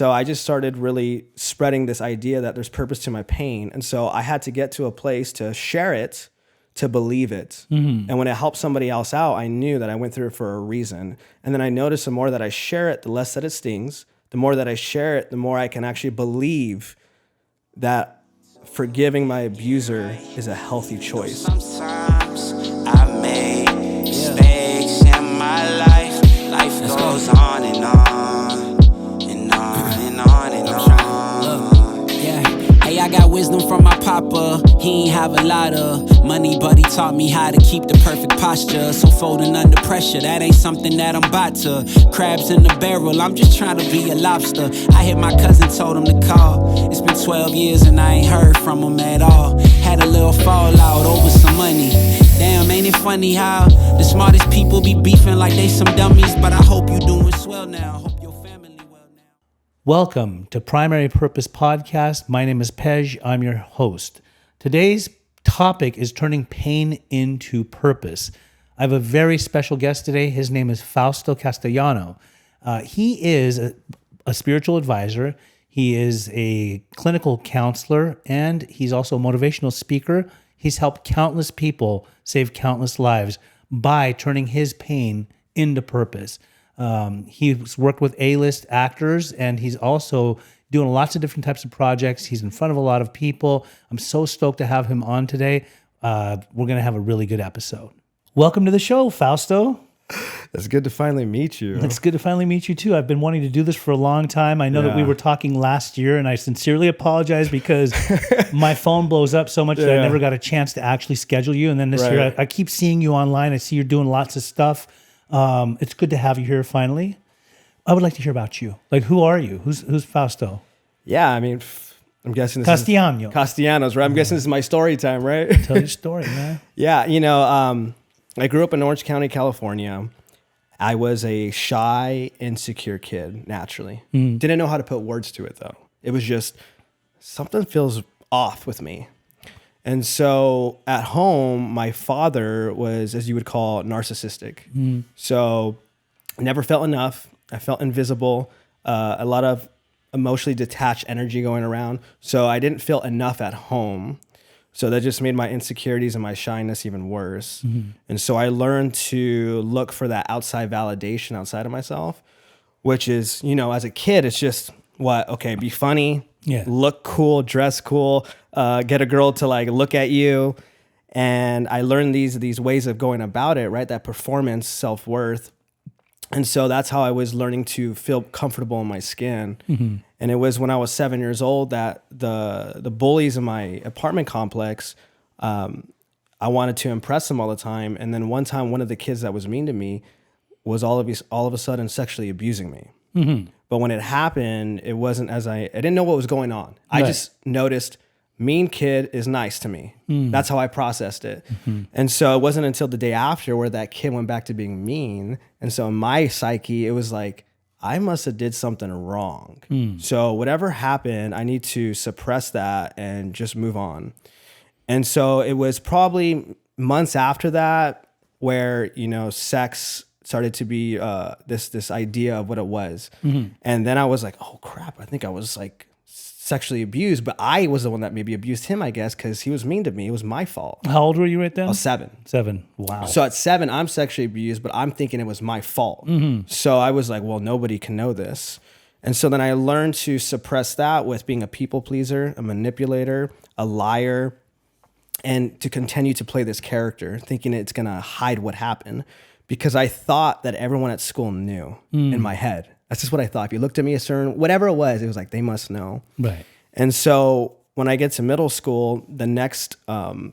So I just started really spreading this idea that there's purpose to my pain. And so I had to get to a place to share it, to believe it. And when it helped somebody else out, I knew that I went through it for a reason. And then I noticed the more that I share it, the less that it stings. The more that I share it, the more I can actually believe that forgiving my abuser is a healthy choice. Sometimes I make mistakes in my life. Life goes on and on and on and on and on. Yeah, hey, I got wisdom from my papa. He ain't have a lot of money, but he taught me how to keep the perfect posture. So folding under pressure, that ain't something that I'm about to. Crabs in the barrel, I'm just trying to be a lobster. I hit my cousin, told him to call. It's been 12 years and I ain't heard from him at all. Had a little fallout over some money. Damn, ain't it funny how the smartest people be beefing like they some dummies? But I hope you doing swell now. Hope your family well now. Welcome to Primary Purpose Podcast. My name is Pej. I'm your host. Today's topic is turning pain into purpose. I have a very special guest today. His name is Fausto Castellano. He is a spiritual advisor. He is a clinical counselor, and he's also a motivational speaker. He's helped countless people save countless lives by turning his pain into purpose. He's worked with A-list actors, and he's also doing lots of different types of projects. He's in front of a lot of people. I'm so stoked to have him on today. We're going to have a really good episode. Welcome to the show, Fausto. It's good to finally meet you. It's good to finally meet you too. I've been wanting to do this for a long time. I know that we were talking last year, and I sincerely apologize because my phone blows up so much that I never got a chance to actually schedule you. And then this year, I keep seeing you online. I see you're doing lots of stuff. It's good to have you here finally. I would like to hear about you. Like, who are you? Who's Fausto? Yeah, I mean, I'm guessing this Castellanos, right? I'm guessing this is my story time, right? Tell your story, man. Yeah, I grew up in Orange County, California. I was a shy, insecure kid, naturally. Didn't know how to put words to it, though. It was just, something feels off with me. And so at home, my father was, as you would call, narcissistic. So I never felt enough. I felt invisible, a lot of emotionally detached energy going around. So I didn't feel enough at home. So that just made my insecurities and my shyness even worse. And so I learned to look for that outside validation outside of myself, which is, as a kid, it's just be funny, look cool, dress cool, get a girl to like look at you. And I learned these ways of going about it, right? That performance, self-worth. And so that's how I was learning to feel comfortable in my skin. And it was when I was 7 years old that the bullies in my apartment complex, I wanted to impress them all the time. And then one time, one of the kids that was mean to me was all of a sudden sexually abusing me. But when it happened, it wasn't I didn't know what was going on. I just noticed mean kid is nice to me. That's how I processed it. And so it wasn't until the day after where that kid went back to being mean. And so in my psyche, it was like, I must have did something wrong. So whatever happened, I need to suppress that and just move on. And so it was probably months after that where, sex started to be this idea of what it was. And then I was like, oh crap, I think I was like sexually abused, but I was the one that maybe abused him, I guess, because he was mean to me. It was my fault. How old were you right then? I was 7. 7. Wow. So at 7, I'm sexually abused, but I'm thinking it was my fault. So I was like, well, nobody can know this. And so then I learned to suppress that with being a people pleaser, a manipulator, a liar, and to continue to play this character, thinking it's going to hide what happened, because I thought that everyone at school knew in my head. That's just what I thought. If you looked at me whatever it was like, they must know. Right. And so when I get to middle school, the next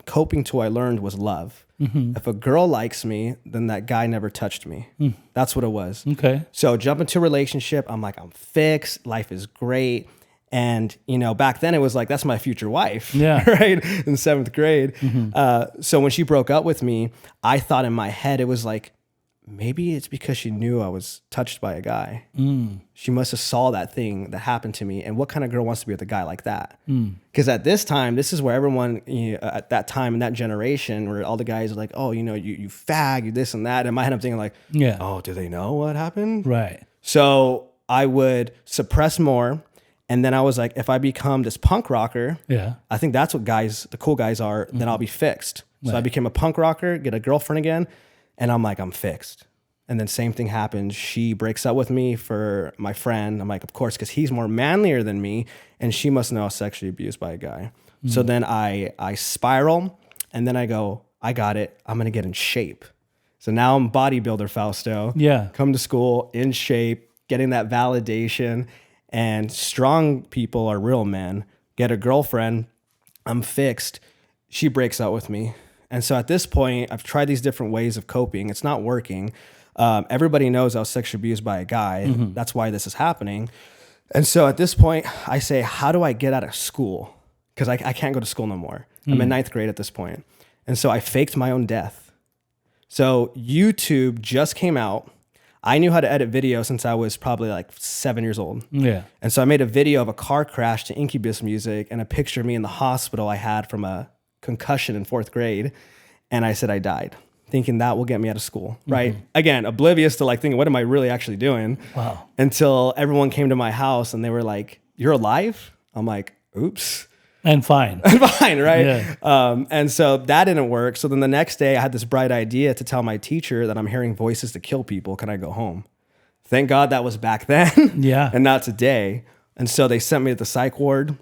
coping tool I learned was love. If a girl likes me, then that guy never touched me. That's what it was. Okay. So jump into a relationship. I'm like, I'm fixed. Life is great. And, back then it was like, that's my future wife. Yeah. Right. In 7th grade. So when she broke up with me, I thought in my head, it was like, maybe it's because she knew I was touched by a guy. She must have saw that thing that happened to me. And what kind of girl wants to be with a guy like that? Because at this time, this is where everyone, at that time in that generation, where all the guys are like, oh, you fag, you this and that. And I end up thinking like, oh, do they know what happened? Right. So I would suppress more. And then I was like, if I become this punk rocker, I think that's what the cool guys are, then I'll be fixed. So I became a punk rocker, get a girlfriend again, and I'm like, I'm fixed. And then same thing happens. She breaks up with me for my friend. I'm like, of course, because he's more manlier than me, and she must know I was sexually abused by a guy. So then I spiral, and then I go, I got it. I'm going to get in shape. So now I'm bodybuilder Fausto. Yeah. Come to school in shape, getting that validation. And strong people are real men. Get a girlfriend. I'm fixed. She breaks up with me. And so at this point, I've tried these different ways of coping. It's not working. Everybody knows I was sexually abused by a guy. That's why this is happening. And so at this point, I say, how do I get out of school? Because I can't go to school no more. I'm in 9th grade at this point. And so I faked my own death. So YouTube just came out. I knew how to edit video since I was probably like 7 years old. Yeah. And so I made a video of a car crash to Incubus music and a picture of me in the hospital I had from a concussion in 4th grade. And I said I died, thinking that will get me out of school, right? Again, oblivious to like thinking, what am I really actually doing? Wow. Until everyone came to my house and they were like, you're alive? I'm like, oops. And fine. Fine, right? Yeah. And so that didn't work. So then the next day I had this bright idea to tell my teacher that I'm hearing voices to kill people. Can I go home? Thank God that was back then Yeah. and not today. And so they sent me to the psych ward.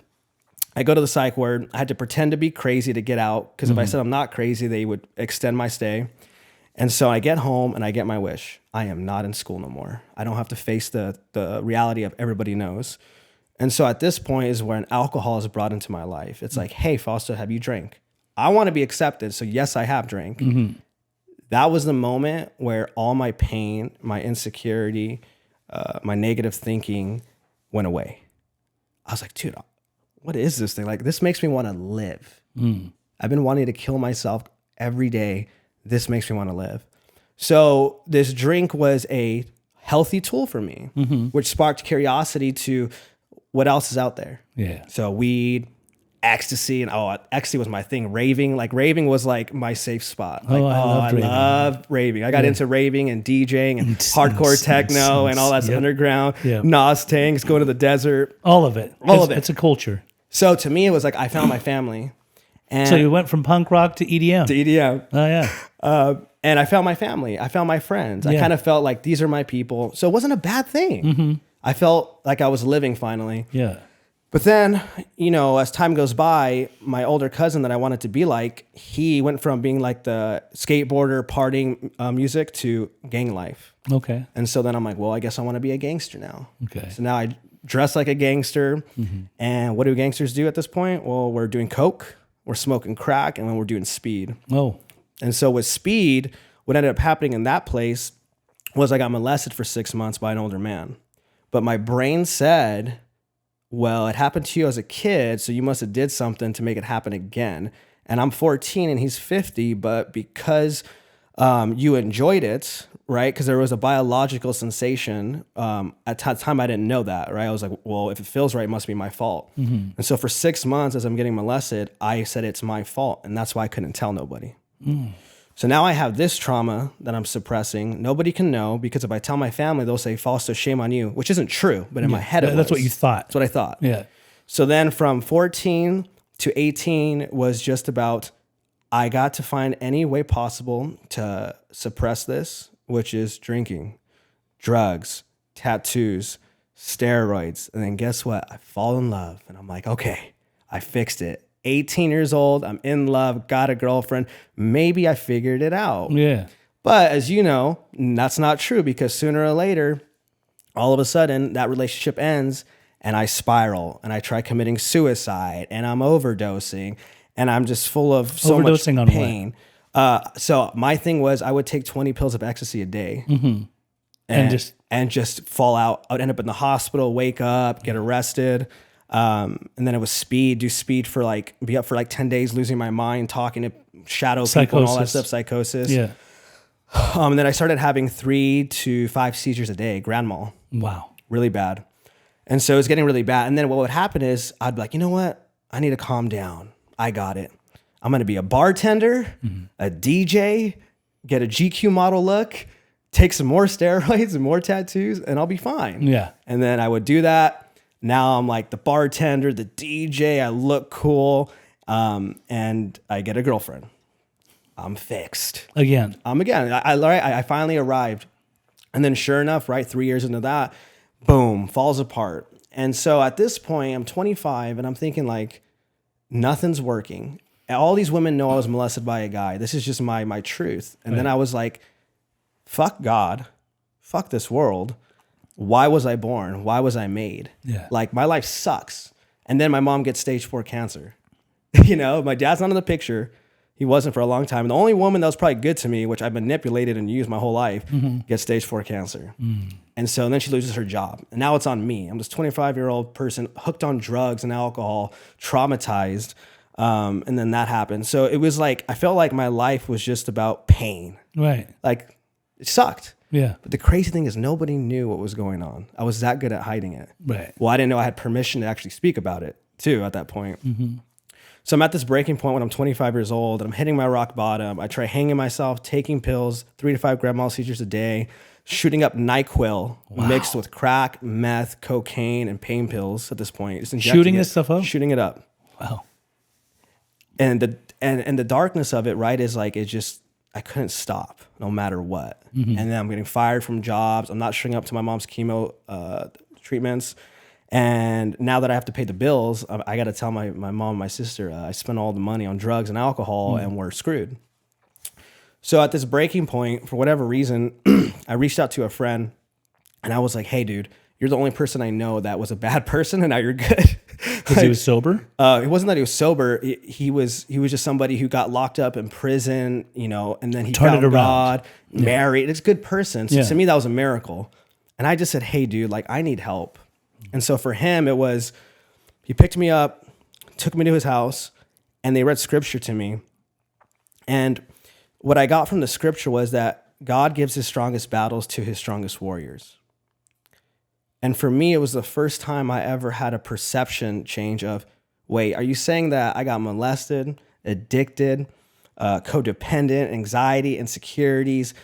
I go to the psych ward. I had to pretend to be crazy to get out because if I said I'm not crazy, they would extend my stay. And so I get home and I get my wish. I am not in school no more. I don't have to face the reality of everybody knows. And so at this point is when alcohol is brought into my life. It's like, hey, Fausto, have you drank? I want to be accepted. So yes, I have drank. That was the moment where all my pain, my insecurity, my negative thinking went away. I was like, dude, what is this thing? Like, this makes me want to live. I've been wanting to kill myself every day. This makes me want to live. So this drink was a healthy tool for me, which sparked curiosity to what else is out there. Yeah. So weed, ecstasy, and ecstasy was my thing. Raving was like my safe spot. Like, I love raving. I got into raving and DJing and hardcore techno and all that's underground. Nas tanks, going to the desert. All of it. It's a culture. So to me, it was like I found my family. And So you went from punk rock to EDM. to EDM. Oh yeah. And I found my family. I found my friends. I Yeah. kind of felt like these are my people. So it wasn't a bad thing. I felt like I was living finally. Yeah. But then, as time goes by, my older cousin that I wanted to be like, he went from being like the skateboarder partying music to gang life. Okay. And so then I'm like, well, I guess I want to be a gangster now. Okay. So now I dress like a gangster. And what do gangsters do at this point? Well, we're doing coke, we're smoking crack, and then we're doing speed. Oh. And so with speed, what ended up happening in that place was I got molested for 6 months by an older man. But my brain said, well, it happened to you as a kid, so you must have did something to make it happen again. And I'm 14 and he's 50, but because you enjoyed it, right? Because there was a biological sensation. At the time, I didn't know that, right? I was like, well, if it feels right, it must be my fault. And so for 6 months, as I'm getting molested, I said it's my fault. And that's why I couldn't tell nobody. So now I have this trauma that I'm suppressing. Nobody can know because if I tell my family, they'll say, Fausto, shame on you, which isn't true. But in my head, That's what you thought. That's what I thought. Yeah. So then from 14 to 18 was just about, I got to find any way possible to suppress this, which is drinking, drugs, tattoos, steroids. And then guess what? I fall in love and I'm like, okay, I fixed it. 18 years old, I'm in love, got a girlfriend. Maybe I figured it out. Yeah. But as you know, that's not true because sooner or later, all of a sudden that relationship ends and I spiral and I try committing suicide and I'm overdosing and I'm just full of so Overdosing much on pain. So my thing was I would take 20 pills of ecstasy a day and just fall out. I would end up in the hospital, wake up, get arrested. And then it was speed, do speed for be up for 10 days, losing my mind, talking to shadow people and all that stuff, psychosis. Yeah. And then I started having 3 to 5 seizures a day, grand mal. Wow. Really bad. And so it was getting really bad. And then what would happen is I'd be like, you know what? I need to calm down. I got it. I'm going to be a bartender, a DJ, get a GQ model look, take some more steroids and more tattoos and I'll be fine. Yeah. And then I would do that. Now I'm like the bartender, the DJ, I look cool. And I get a girlfriend. I'm fixed. Again. I finally arrived. And then sure enough, right, 3 years into that, boom, falls apart. And so at this point, I'm 25 and I'm thinking like, nothing's working. All these women know I was molested by a guy. This is just my truth. And then I was like, fuck God, fuck this world. Why was I born? Why was I made? Yeah. Like my life sucks. And then my mom gets stage 4 cancer. My dad's not in the picture. He wasn't for a long time. And the only woman that was probably good to me, which I manipulated and used my whole life, gets stage 4 cancer. And so then she loses her job. And now it's on me. I'm this 25-year-old person hooked on drugs and alcohol, traumatized. And then that happened. So it was like, I felt like my life was just about pain. Right. Like it sucked. Yeah. But the crazy thing is nobody knew what was going on. I was that good at hiding it. Right. Well, I didn't know I had permission to actually speak about it too at that point. So I'm at this breaking point when I'm 25 years old and I'm hitting my rock bottom. I try hanging myself, taking pills, 3 to 5 grand mal seizures a day, shooting up NyQuil mixed with crack, meth, cocaine, and pain pills at this point. Just Shooting this stuff up? Shooting it up. Wow. And the darkness of it, right, is like it just, I couldn't stop no matter what. And then I'm getting fired from jobs. I'm not showing up to my mom's chemo treatments. And now that I have to pay the bills, I got to tell my mom and my sister, I spent all the money on drugs and alcohol and we're screwed. So at this breaking point, for whatever reason, I reached out to a friend and I was like, hey, dude, you're the only person I know that was a bad person and now you're good. Because he was sober? It wasn't that he was sober. He was just somebody who got locked up in prison, and then he found God, married. It's a good person. So to me, that was a miracle. And I just said, hey, dude, like I need help. And so for him, it was, he picked me up, took me to his house, and they read scripture to me. And what I got from the scripture was that God gives his strongest battles to his strongest warriors. And for me, it was the first time I ever had a perception change of, wait, are you saying that I got molested, addicted, codependent, anxiety, insecurities,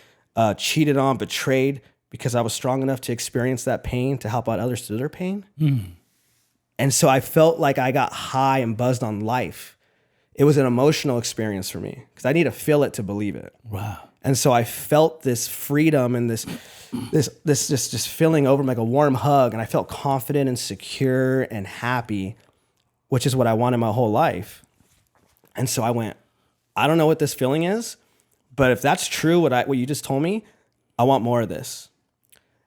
cheated on, betrayed because I was strong enough to experience that pain to help out others through their pain? And so I felt like I got high and buzzed on life. It was an emotional experience for me because I need to feel it to believe it. Wow. And so I felt this freedom and this just feeling over me like a warm hug. And I felt confident and secure and happy, which is what I wanted my whole life. And so I went, I don't know what this feeling is, but if that's true, what you just told me, I want more of this.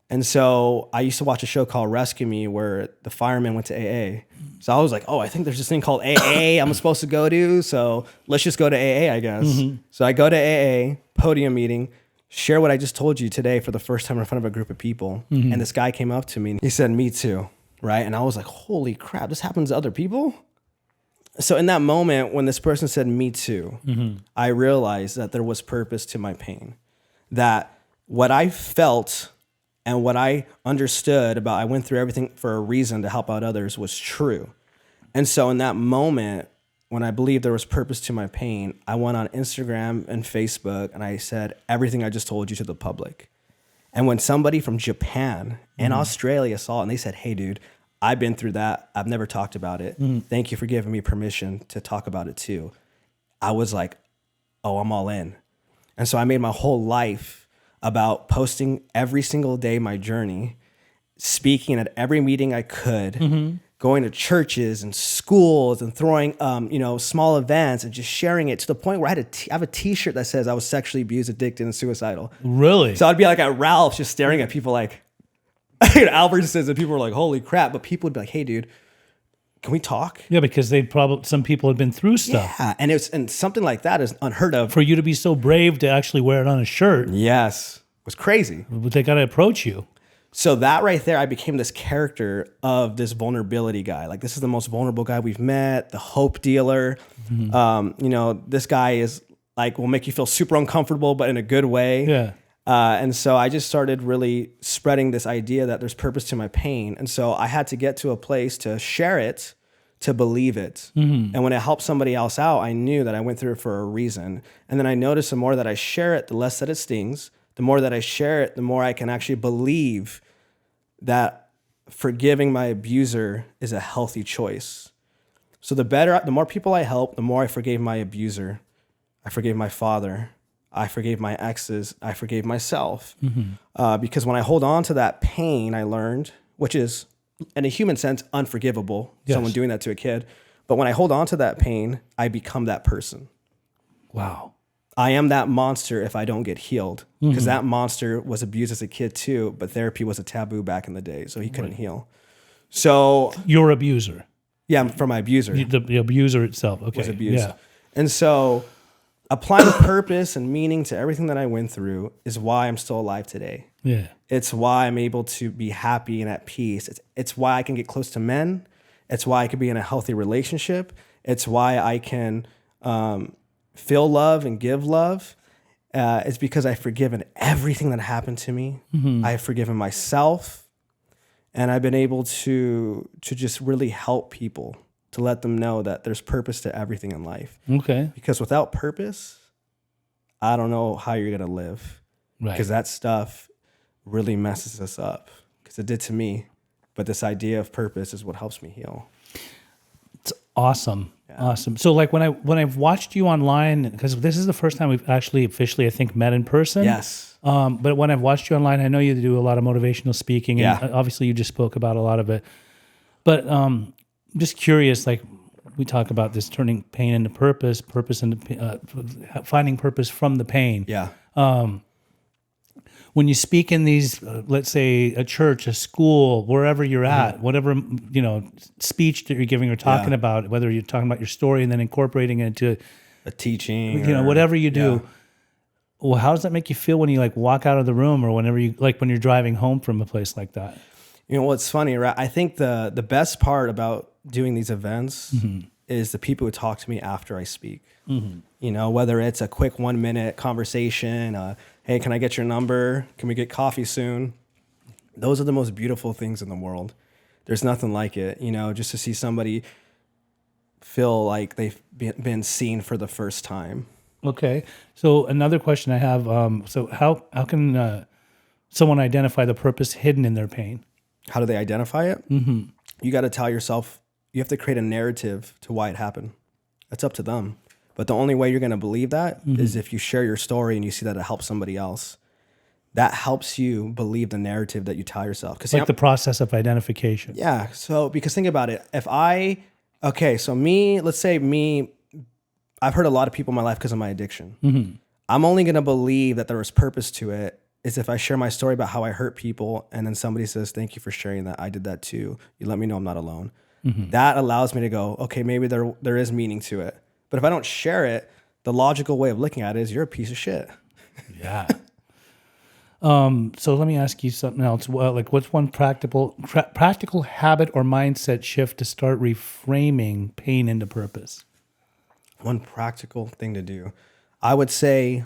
And so I used to watch a show called Rescue Me where the firemen went to AA. So I was like, oh, I think there's this thing called AA I'm supposed to go to. So let's just go to AA, I guess. So I go to AA, podium meeting, share what I just told you today for the first time in front of a group of people. And this guy came up to me and he said, me too, right? And I was like, holy crap, this happens to other people? So in that moment, when this person said, me too, I realized that there was purpose to my pain. That what I felt and what I understood about I went through everything for a reason to help out others was true. And so in that moment, when I believed there was purpose to my pain, I went on Instagram and Facebook and I said everything I just told you to the public. And when somebody from Japan and Australia saw it and they said, hey, dude, I've been through that. I've never talked about it. Thank you for giving me permission to talk about it too. I was like, oh, I'm all in. And so I made my whole life about posting every single day my journey, speaking at every meeting I could, going to churches and schools and throwing small events and just sharing it to the point where I have a t-shirt that says I was sexually abused, addicted, and suicidal. Really? So I'd be like at Ralph's just staring at people like, Albertsons, and people were like, holy crap. But people would be like, hey, dude, can we talk? Yeah, because some people had been through stuff. Yeah, and something like that is unheard of. For you to be so brave to actually wear it on a shirt. Yes, it was crazy. They got to approach you. So that right there, I became this character of this vulnerability guy. Like, this is the most vulnerable guy we've met, the hope dealer. This guy is like, will make you feel super uncomfortable, but in a good way. Yeah. And so I just started really spreading this idea that there's purpose to my pain. And so I had to get to a place to share it, to believe it. And when it helped somebody else out, I knew that I went through it for a reason. And then I noticed the more that I share it, the less that it stings, the more that I share it, the more I can actually believe that forgiving my abuser is a healthy choice. So the more people I help, the more I forgave my abuser. I forgave my father. I forgave my exes. I forgave myself. Because when I hold on to that pain, I learned, which is in a human sense, unforgivable, someone doing that to a kid. But when I hold on to that pain, I become that person. Wow. I am that monster if I don't get healed, because that monster was abused as a kid too, but therapy was a taboo back in the day, so he couldn't heal. So Your abuser. yeah, from my abuser. The abuser itself. Okay. Was abused. Yeah. And so applying purpose and meaning to everything that I went through is why I'm still alive today. Yeah. It's why I'm able to be happy and at peace. It's why I can get close to men. It's why I can be in a healthy relationship. It's why I can feel love and give love. It's because I've forgiven everything that happened to me. I've forgiven myself, and I've been able to just really help people, to let them know that there's purpose to everything in life. Okay. Because without purpose, I don't know how you're gonna live. Right. Because that stuff really messes us up. Because it did to me. But this idea of purpose is what helps me heal. It's awesome. Yeah. Awesome. So like when I've watched you online, because this is the first time we've actually officially, I think, met in person. Yes. But when I've watched you online, I know you do a lot of motivational speaking, and obviously you just spoke about a lot of it. But I'm just curious, like we talk about this turning pain into purpose into finding purpose from the pain. Yeah. When you speak in these, let's say a church, a school, wherever you're at, whatever, speech that you're giving or talking about, whether you're talking about your story and then incorporating it into a teaching, whatever you do. Well, how does that make you feel when you like walk out of the room, or whenever you like when you're driving home from a place like that? You know what's funny, right? I think the best part about doing these events is the people who talk to me after I speak. Whether it's a quick 1-minute conversation, hey, can I get your number? Can we get coffee soon? Those are the most beautiful things in the world. There's nothing like it, just to see somebody feel like they've been seen for the first time. Okay. So another question I have, so how can someone identify the purpose hidden in their pain? How do they identify it? You got to tell yourself, you have to create a narrative to why it happened. That's up to them. But the only way you're going to believe that is if you share your story and you see that it helps somebody else. That helps you believe the narrative that you tell yourself. Like the process of identification. Yeah. So, because think about it. Let's say me, I've hurt a lot of people in my life because of my addiction. I'm only going to believe that there was purpose to it is if I share my story about how I hurt people and then somebody says, thank you for sharing that. I did that too. You let me know I'm not alone. That allows me to go, okay, maybe there is meaning to it. But if I don't share it, the logical way of looking at it is you're a piece of shit. Yeah. So let me ask you something else. Well, like what's one practical habit or mindset shift to start reframing pain into purpose? One practical thing to do. I would say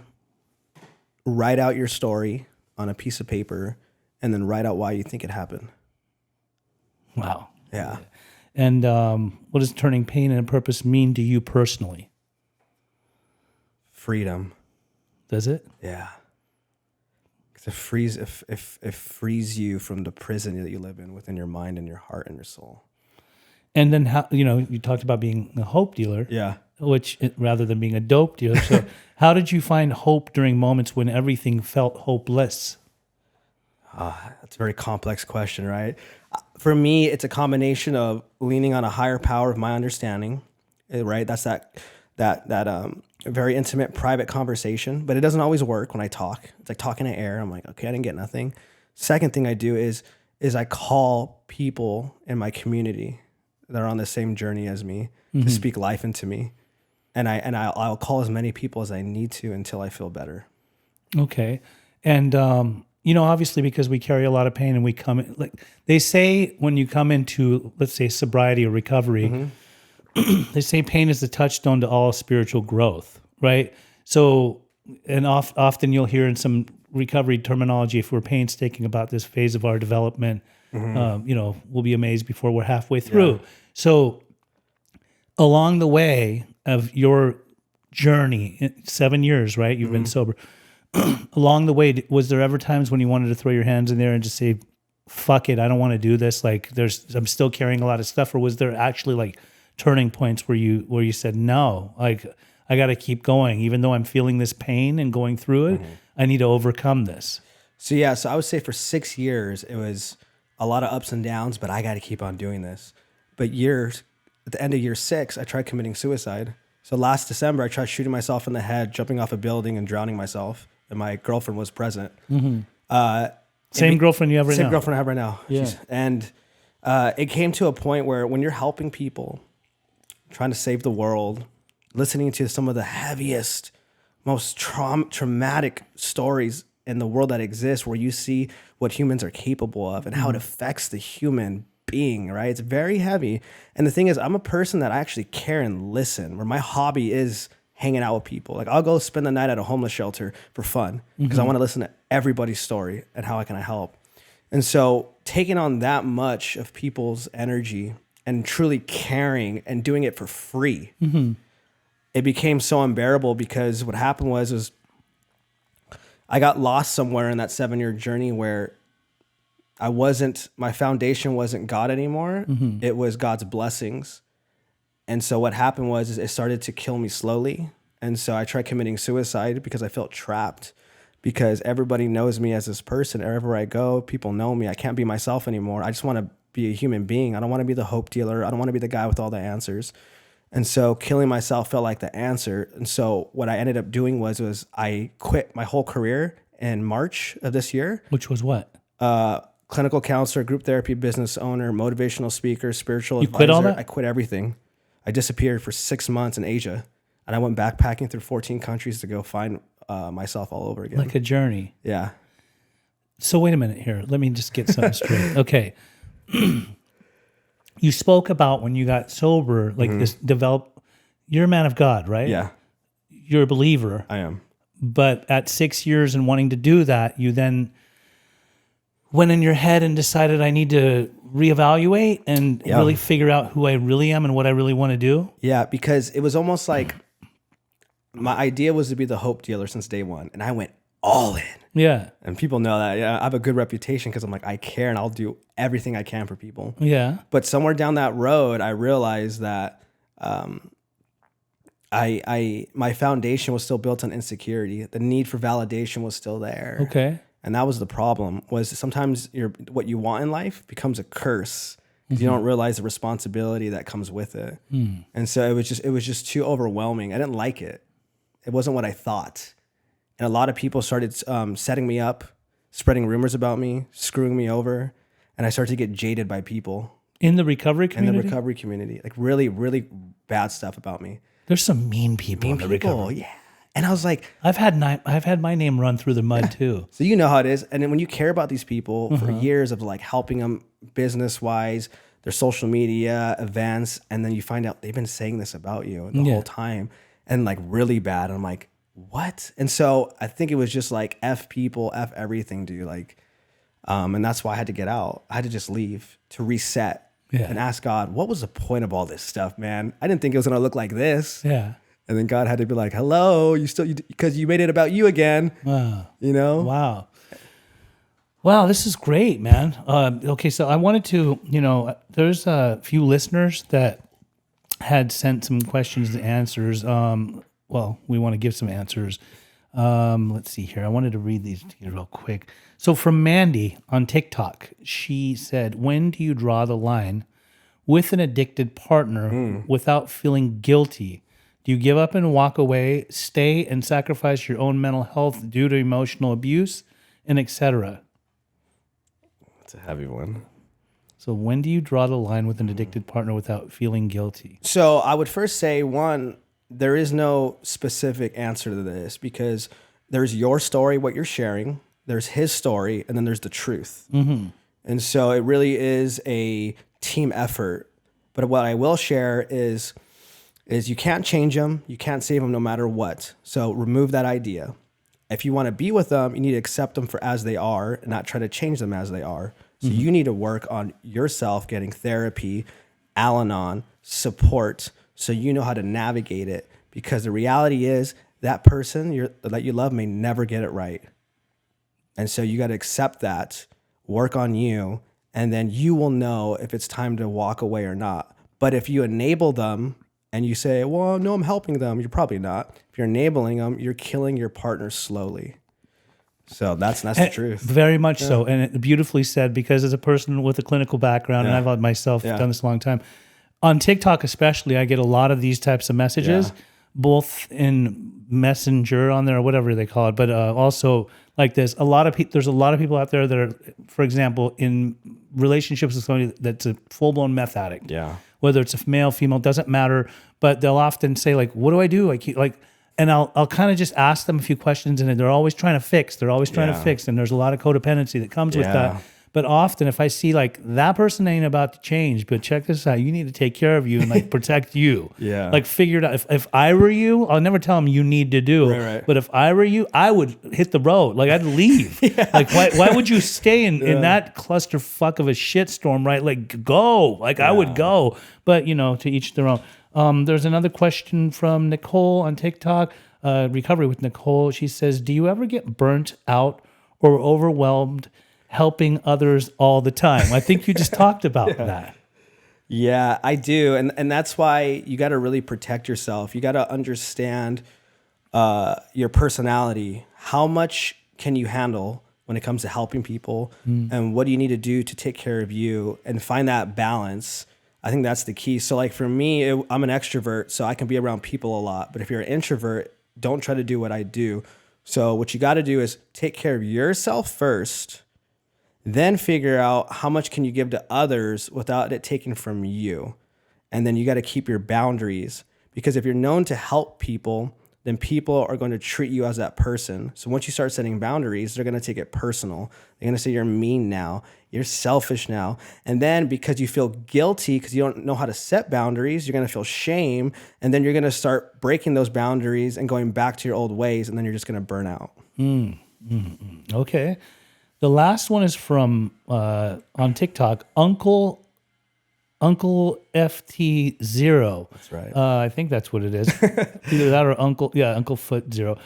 write out your story on a piece of paper and then write out why you think it happened. Wow. Yeah. And what does turning pain into purpose mean to you personally? Freedom. Does it? Yeah. It frees you from the prison that you live in within your mind and your heart and your soul. And then how, you talked about being a hope dealer. Yeah. Which rather than being a dope dealer. So how did you find hope during moments when everything felt hopeless? That's a very complex question, right? For me, it's a combination of leaning on a higher power of my understanding, right? That's that very intimate, private conversation, but it doesn't always work when I talk. It's like talking to air. I'm like, okay, I didn't get nothing. Second thing I do is I call people in my community that are on the same journey as me to speak life into me. And I'll call as many people as I need to until I feel better. Okay. And, obviously because we carry a lot of pain and we come in, like they say, when you come into, let's say, sobriety or recovery, they say pain is the touchstone to all spiritual growth, right? So, and often you'll hear in some recovery terminology, if we're painstaking about this phase of our development, we'll be amazed before we're halfway through. Yeah. So along the way of your journey, 7 years, right? You've been sober. along the way, was there ever times when you wanted to throw your hands in there and just say, fuck it, I don't want to do this? Like I'm still carrying a lot of stuff, or was there actually like turning points where you said, no, like I got to keep going, even though I'm feeling this pain and going through it, I need to overcome this. So yeah, so I would say for 6 years, it was a lot of ups and downs, but I got to keep on doing this. But at the end of year 6, I tried committing suicide. So last December, I tried shooting myself in the head, jumping off a building and drowning myself. And my girlfriend was present. Same girlfriend you have right now? Same girlfriend I have right now. Yeah. And it came to a point where when you're helping people, trying to save the world, listening to some of the heaviest, most traumatic stories in the world that exist, where you see what humans are capable of and how it affects the human being, right? It's very heavy. And the thing is, I'm a person that I actually care and listen, where my hobby is hanging out with people. Like I'll go spend the night at a homeless shelter for fun because I want to listen to everybody's story and how can I help. And so taking on that much of people's energy and truly caring and doing it for free, it became so unbearable, because what happened was I got lost somewhere in that 7-year journey where my foundation wasn't God anymore. It was God's blessings. And so what happened was it started to kill me slowly. And so I tried committing suicide because I felt trapped, because everybody knows me as this person. Wherever I go, people know me. I can't be myself anymore. I just want to be a human being. I don't want to be the hope dealer. I don't want to be the guy with all the answers. And so killing myself felt like the answer. And so what I ended up doing was I quit my whole career in March of this year. Which was what? Clinical counselor, group therapy, business owner, motivational speaker, spiritual advisor. Quit all that? I quit everything. I disappeared for 6 months in Asia, and I went backpacking through 14 countries to go find myself all over again. Like a journey. Yeah. So wait a minute here. Let me just get something straight. Okay. You spoke about when you got sober, like this you're a man of God, right? Yeah, You're a believer. I am. But at 6 years and wanting to do that, you then went in your head and decided I need to reevaluate and really figure out who I really am and what I really want to do. Yeah, because it was almost like my idea was to be the hope dealer since day one, and I went all in. Yeah. And people know that. Yeah, I have a good reputation because I'm like, I care and I'll do everything I can for people. Yeah. But somewhere down that road, I realized that my foundation was still built on insecurity. The need for validation was still there. Okay. And that was the problem, was sometimes what you want in life becomes a curse because you don't realize the responsibility that comes with it. And so it was just too overwhelming. I didn't like it. It wasn't what I thought. And a lot of people started setting me up, spreading rumors about me, screwing me over. And I started to get jaded by people. In the recovery community? In the recovery community. Like really, really bad stuff about me. There's some mean people in the recovery. Yeah. And I was like, I've had my name run through the mud too. So you know how it is. And then when you care about these people for years of like helping them business wise, their social media events, and then you find out they've been saying this about you the whole time, and like really bad. And I'm like, what? And so I think it was just like F people, F everything, dude. Like, and that's why I had to get out. I had to just leave to reset and ask God, what was the point of all this stuff, man? I didn't think it was gonna look like this. Yeah. And then God had to be like, hello, because you made it about you again. Wow. You know? Wow, this is great, man. Okay, so I wanted to, there's a few listeners that had sent some questions and answers. Well, we want to give some answers. Let's see here. I wanted to read these to you real quick. So from Mandy on TikTok, she said, when do you draw the line with an addicted partner without feeling guilty? Do you give up and walk away, stay and sacrifice your own mental health due to emotional abuse, and etc.? That's a heavy one. So when do you draw the line with an addicted partner without feeling guilty? So I would first say, one, there is no specific answer to this, because there's your story, what you're sharing, there's his story, and then there's the truth. And so it really is a team effort. But what I will share is you can't change them. You can't save them no matter what. So remove that idea. If you want to be with them, you need to accept them for as they are and not try to change them as they are. So you need to work on yourself, getting therapy, Al-Anon, support, so you know how to navigate it. Because the reality is that person that you love may never get it right. And so you got to accept that, work on you, and then you will know if it's time to walk away or not. But if you enable them and you say, well, no, I'm helping them, you're probably not. If you're enabling them, you're killing your partner slowly. So that's the truth. Very much so. And it beautifully said, because as a person with a clinical background, and I've myself done this a long time, on TikTok especially, I get a lot of these types of messages, both in Messenger on there or whatever they call it, but also like this. There's a lot of people out there that are, for example, in relationships with somebody that's a full-blown meth addict. Yeah. Whether it's a male, female, doesn't matter. But they'll often say, like, what do I do? And I'll kind of just ask them a few questions, and they're always trying to fix. They're always trying to fix, and there's a lot of codependency that comes with that. But often, if I see like that person ain't about to change, but check this out, you need to take care of you and like protect you. Like figure it out. If I were you, I'll never tell them you need to do. Right. But if I were you, I would hit the road. Like I'd leave. Like why would you stay in that clusterfuck of a shitstorm? Right? Like go. Like I would go. But to each their own. There's another question from Nicole on TikTok. Recovery with Nicole. She says, do you ever get burnt out or overwhelmed helping others all the time? I think you just talked about that. Yeah, I do. And that's why you got to really protect yourself. You got to understand your personality. How much can you handle when it comes to helping people? And what do you need to do to take care of you and find that balance? I think that's the key. So like for me, I'm an extrovert, so I can be around people a lot. But if you're an introvert, don't try to do what I do. So what you got to do is take care of yourself first, then figure out how much can you give to others without it taking from you. And then you got to keep your boundaries, because if you're known to help people, then people are going to treat you as that person. So once you start setting boundaries, they're going to take it personal. They're going to say you're mean now, you're selfish now. And then because you feel guilty because you don't know how to set boundaries, you're going to feel shame. And then you're going to start breaking those boundaries and going back to your old ways. And then you're just going to burn out. Okay. The last one is from on TikTok, Uncle FT0. That's right. I think that's what it is. Either that or Uncle Foot Zero.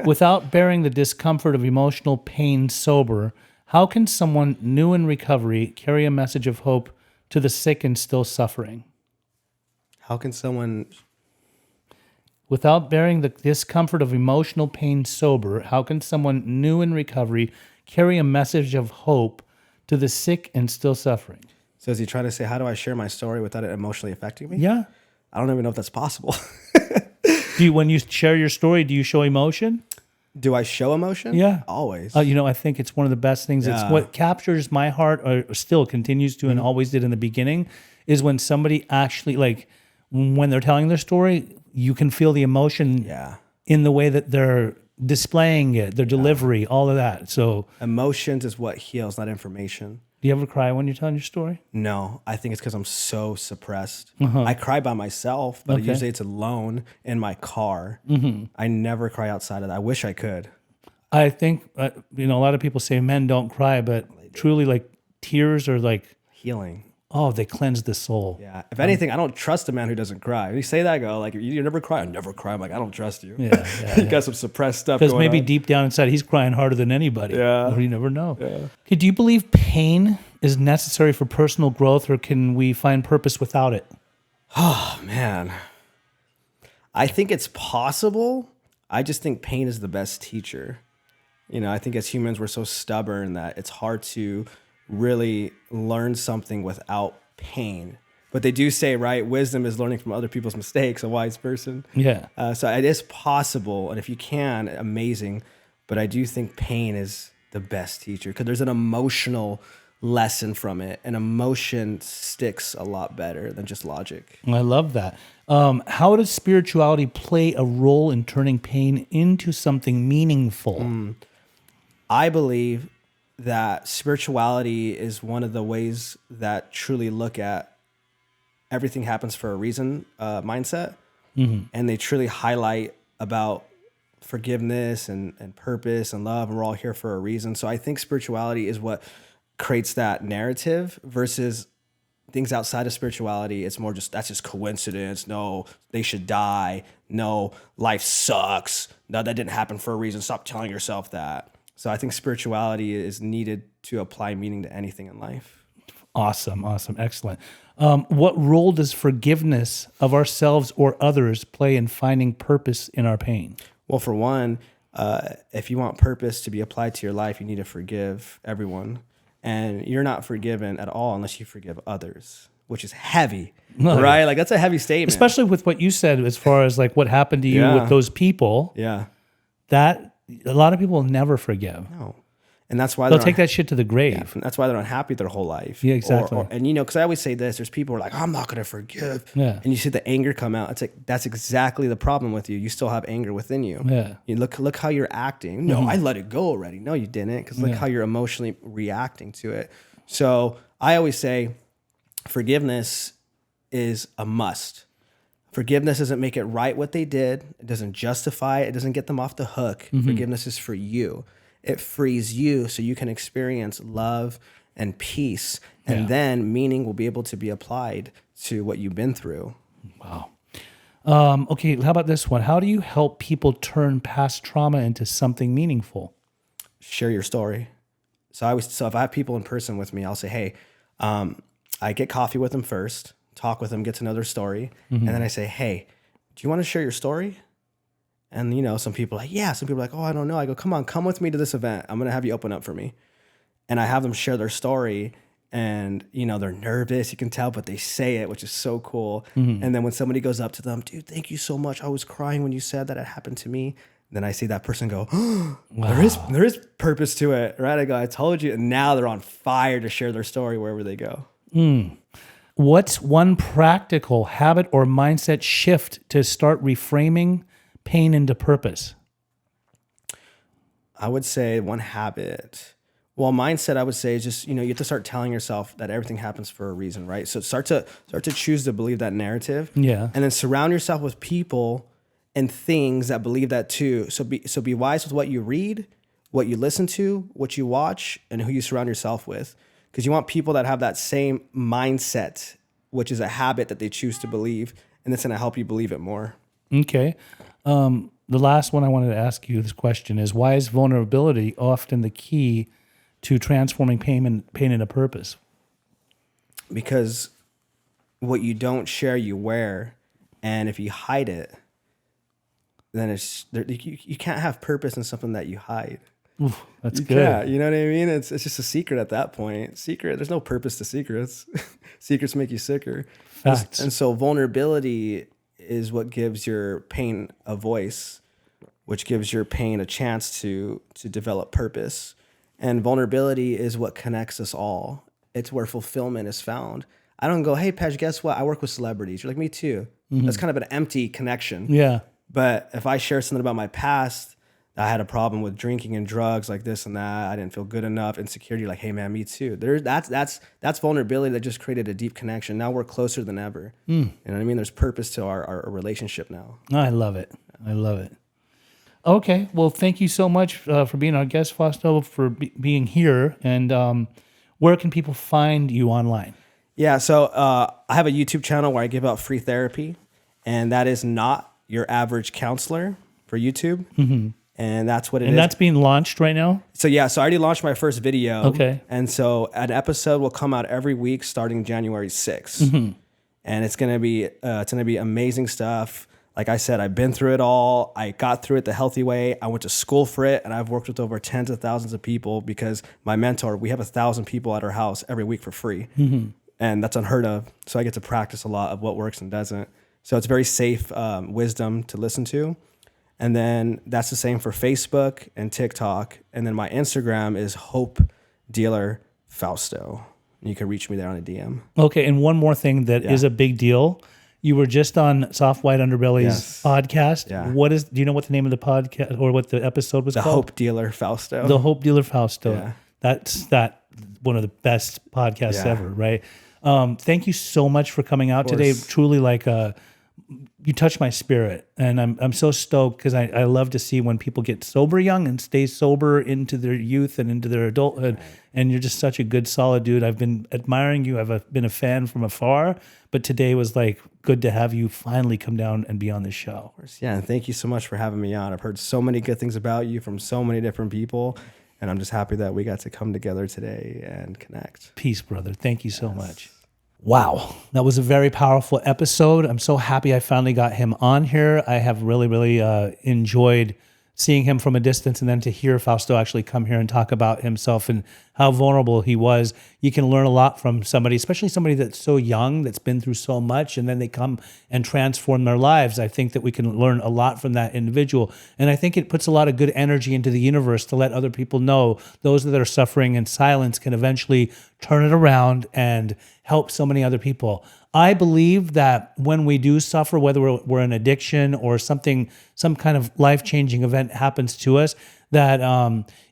Without bearing the discomfort of emotional pain sober, how can someone new in recovery carry a message of hope to the sick and still suffering? How can someone... Without bearing the discomfort of emotional pain sober, how can someone new in recovery carry a message of hope to the sick and still suffering? So is he trying to say, how do I share my story without it emotionally affecting me? Yeah. I don't even know if that's possible. When you share your story, do you show emotion? Do I show emotion? Yeah. Always. I think it's one of the best things. It's what captures my heart, or still continues to, and always did in the beginning, is when somebody actually, like, when they're telling their story, you can feel the emotion in the way that they're displaying it, their delivery, all of that. So emotions is what heals, not information. Do you ever cry when you're telling your story? No, I think it's because I'm so suppressed. I cry by myself, but usually it's alone in my car. I never cry outside of that. I wish I could. I think, a lot of people say men don't cry, but truly, like, tears are like healing. Oh, they cleanse the soul. Yeah. If anything, I don't trust a man who doesn't cry. When you say that, I go, like, you never cry? I never cry. I'm like, I don't trust you. You got some suppressed stuff going on. Because maybe deep down inside, he's crying harder than anybody. Yeah. Or you never know. Yeah. Okay, do you believe pain is necessary for personal growth, or can we find purpose without it? Oh, man. I think it's possible. I just think pain is the best teacher. I think as humans, we're so stubborn that it's hard to really learn something without pain. But they do say, right, wisdom is learning from other people's mistakes, a wise person. Yeah. So it is possible. And if you can, amazing. But I do think pain is the best teacher, because there's an emotional lesson from it. And emotion sticks a lot better than just logic. I love that. How does spirituality play a role in turning pain into something meaningful? I believe that spirituality is one of the ways that truly look at everything happens for a reason mindset. And they truly highlight about forgiveness and purpose and love, and we're all here for a reason. So I think spirituality is what creates that narrative versus things outside of spirituality, it's more just, that's just coincidence. No, they should die. No, life sucks. No, that didn't happen for a reason. Stop telling yourself that. So I think spirituality is needed to apply meaning to anything in life. Awesome. Excellent. What role does forgiveness of ourselves or others play in finding purpose in our pain? Well, for one, if you want purpose to be applied to your life, you need to forgive everyone. And you're not forgiven at all unless you forgive others, which is heavy, right? Like that's a heavy statement. Especially with what you said as far as like what happened to you with those people. Yeah. That a lot of people will never forgive. No. And that's why they'll take that shit to the grave. Yeah, that's why they're unhappy their whole life. Yeah, exactly. And you know, because I always say this, there's people who are like, I'm not going to forgive. Yeah. And you see the anger come out. It's like, that's exactly the problem with you. You still have anger within you. Yeah. You look how you're acting. No, I let it go already. No, you didn't. Because look how you're emotionally reacting to it. So I always say forgiveness is a must. Forgiveness doesn't make it right what they did. It doesn't justify it. It doesn't get them off the hook. Forgiveness is for you. It frees you so you can experience love and peace. And then meaning will be able to be applied to what you've been through. Wow. Okay, how about this one? How do you help people turn past trauma into something meaningful? Share your story. So if I have people in person with me, I'll say, hey, I get coffee with them first, talk with them, get to know their story. And then I say, hey, do you want to share your story? And, you know, some people are like, yeah. Some people are like, oh, I don't know. I go, come with me to this event. I'm going to have you open up for me. And I have them share their story. And, you know, they're nervous. You can tell, but they say it, which is so cool. And then when somebody goes up to them, dude, thank you so much. I was crying when you said that it happened to me. Then I see that person go, oh, wow. there is purpose to it, right? I go, I told you. And now they're on fire to share their story wherever they go. What's one practical habit or mindset shift to start reframing pain into purpose? I would say one habit. Well, mindset, I would say is just, you know, you have to start telling yourself that everything happens for a reason, right? So start to choose to believe that narrative. Yeah. And then surround yourself with people and things that believe that too. So be wise with what you read, what you listen to, what you watch, and who you surround yourself with. Because you want people that have that same mindset, which is a habit that they choose to believe, and it's going to help you believe it more. Okay. The last one I wanted to ask you this question is, why is vulnerability often the key to transforming pain into purpose? Because what you don't share, you wear. And if you hide it, then you can't have purpose in something that you hide. Oof, that's you good. Can't, you know what I mean? It's just a secret at that point. There's no purpose to secrets. Secrets make you sicker. Facts. And so vulnerability is what gives your pain a voice, which gives your pain a chance to develop purpose. And vulnerability is what connects us all. It's where fulfillment is found. I don't go, hey, Pej, guess what? I work with celebrities. You're like, me too. That's kind of an empty connection. Yeah. But if I share something about my past, I had a problem with drinking and drugs, like this and that, I didn't feel good enough, insecurity, like, hey man, me too. That's vulnerability that just created a deep connection. Now we're closer than ever. You know what I mean? There's purpose to our relationship now. I love it. Okay. Well, thank you so much for being our guest, Fausto, for being here. And where can people find you online? Yeah, so I have a YouTube channel where I give out free therapy, and that is Not Your Average Counselor for YouTube. And that's what it is. And that's being launched right now? So I already launched my first video. Okay. And so an episode will come out every week starting January 6th. And it's gonna be amazing stuff. Like I said, I've been through it all. I got through it the healthy way. I went to school for it, and I've worked with over tens of thousands of people because my mentor, we have 1,000 people at our house every week for free. And that's unheard of. So I get to practice a lot of what works and doesn't. So it's very safe wisdom to listen to. And then that's the same for Facebook and TikTok. And then my Instagram is Hope Dealer Fausto. And you can reach me there on a DM. Okay, and one more thing that is a big deal. You were just on Soft White Underbelly's podcast. Yeah. Do you know what the name of the podcast or what the episode was called? The Hope Dealer Fausto. The Hope Dealer Fausto. Yeah. That's one of the best podcasts ever, right? Thank you so much for coming out today. Truly like you touch my spirit, and I'm so stoked because I love to see when people get sober young and stay sober into their youth and into their adulthood. And you're just such a good, solid dude. I've been admiring you. I've been a fan from afar, but today was like good to have you finally come down and be on the show. Yeah, and thank you so much for having me on. I've heard so many good things about you from so many different people, and I'm just happy that we got to come together today and connect. Peace, brother. Thank you so much. Wow, that was a very powerful episode. I'm so happy I finally got him on here. I have really, really enjoyed seeing him from a distance, and then to hear Fausto actually come here and talk about himself and how vulnerable he was. You can learn a lot from somebody, especially somebody that's so young, that's been through so much, and then they come and transform their lives. I think that we can learn a lot from that individual. And I think it puts a lot of good energy into the universe to let other people know those that are suffering in silence can eventually turn it around and help so many other people. I believe that when we do suffer, whether we're in addiction or something, some kind of life-changing event happens to us, that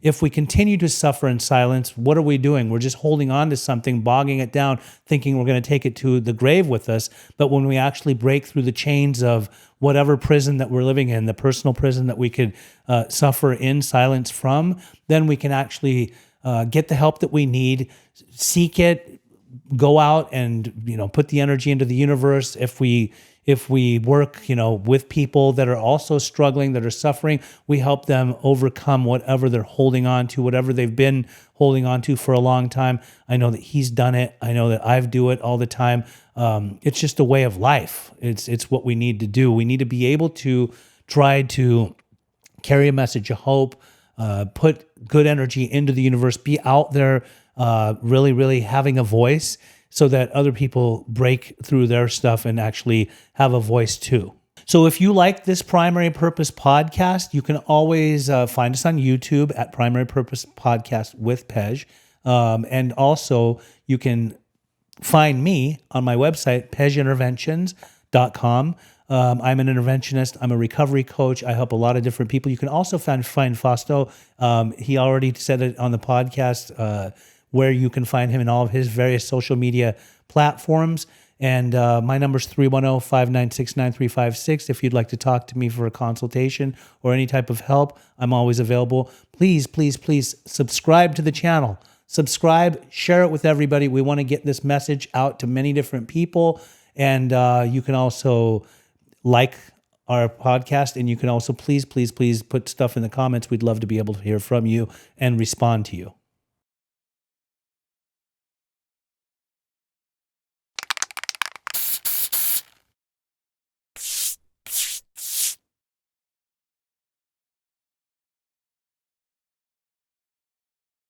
if we continue to suffer in silence, what are we doing? We're just holding on to something, bogging it down, thinking we're going to take it to the grave with us. But when we actually break through the chains of whatever prison that we're living in, the personal prison that we could suffer in silence from, then we can actually get the help that we need, seek it, go out and, put the energy into the universe. If we work, with people that are also struggling, that are suffering, we help them overcome whatever they're holding on to, whatever they've been holding on to for a long time. I know that he's done it. I know that I do it all the time. It's just a way of life. It's what we need to do. We need to be able to try to carry a message of hope, put good energy into the universe, be out there, really, really having a voice so that other people break through their stuff and actually have a voice too. So if you like this Primary Purpose podcast, you can always find us on YouTube at Primary Purpose Podcast with Pej. And also you can find me on my website, pejinterventions.com. I'm an interventionist. I'm a recovery coach. I help a lot of different people. You can also find Fausto. He already said it on the podcast, where you can find him in all of his various social media platforms. And my number is 310-596-9356. If you'd like to talk to me for a consultation or any type of help, I'm always available. Please, please, please subscribe to the channel. Subscribe, share it with everybody. We want to get this message out to many different people. And you can also like our podcast, and you can also please, please, please put stuff in the comments. We'd love to be able to hear from you and respond to you.